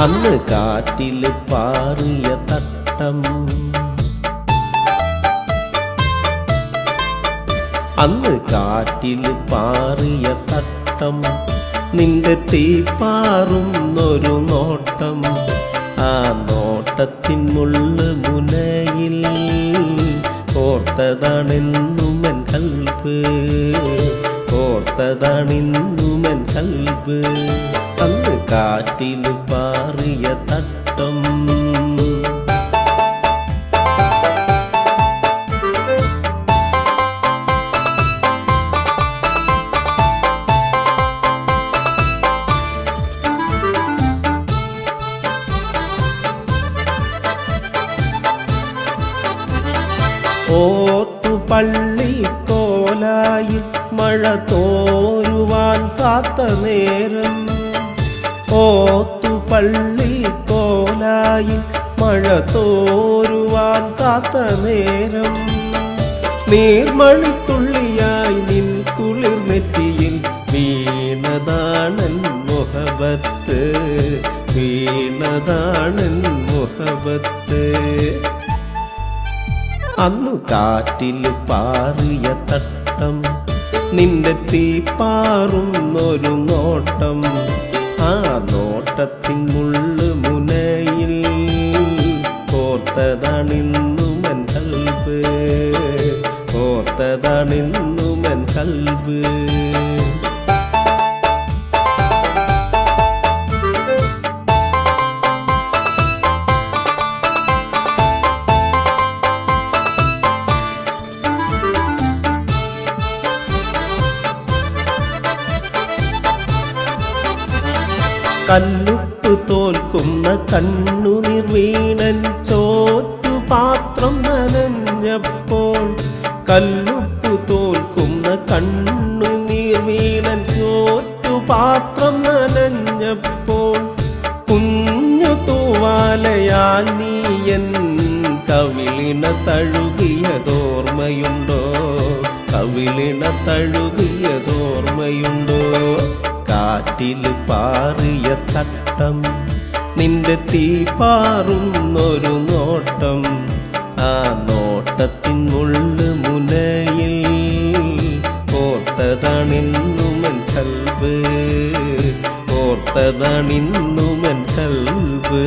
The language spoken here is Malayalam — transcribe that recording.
അന്ന് കാറ്റിൽ പാറിയ തട്ടം, അന്ന് കാറ്റിൽ പാറിയ തട്ടം, നിന്റെ തീപ്പാറുന്നൊരു നോട്ടം. ആ നോട്ടത്തിൻ മുള്ള് മുനയിൽ ഓർത്തതാണെന്നുമൻ കൽബ്, ഓർത്തതാണെന്നുമൻ കൽബ്. അന്ന് കാറ്റിൽ പാറിയ തട്ടം. ഓത്തുപള്ളിക്കോലായിൽ മഴ തോരുവാൻ കാത്ത നേരം, ഓത്തുപള്ളിക്കോലായിൽ മഴ തോരുവാൻ കാത്ത നേരം, നീർമണിത്തുള്ളിയായി നിൻ കുളിർ നെറ്റിയിൽ വീണതാണൻ മുഹബത്ത്, വീണതാണൻ മുഹബത്ത്. അന്നു കാറ്റിൽ പാറിയ തട്ടം, നിന്റെ തീപ്പാറുന്നൊരു നോട്ടം. ആ നോട്ടത്തിൻ മുള്ള് മുനയിൽ ഓർത്തതാണെന്നുമൻ കൽബ്, ഓർത്തതാണെന്നുമൻ കൽബ്. കല്ലുപ്പ് തോൽക്കുന്ന കണ്ണുനീർ വീണൻ ചോറ്റുപാത്രം നനഞ്ഞപ്പോൾ, കല്ലുപ്പ് തോൽക്കുന്ന കണ്ണുനീർ വീണൻ ചോറ്റുപാത്രം നനഞ്ഞപ്പോൾ, കുഞ്ഞു തൂവാലയാൽ നീയൻ കവിളിണ തഴുകിയതോർമ്മയുണ്ടോ, കവിളിണ തഴുകിയതോർമ്മയുണ്ടോ. കാറ്റിൽ പാറിയ തട്ടം, നിന്റെ തീപ്പാറുന്നൊരു നോട്ടം. ആ നോട്ടത്തിൻ മുള്ള് മുനയിൽ ഓർത്തതാണെന്നുമൻ കൽബ്, ഓർത്തതാണെന്നുമൻ കൽബ്.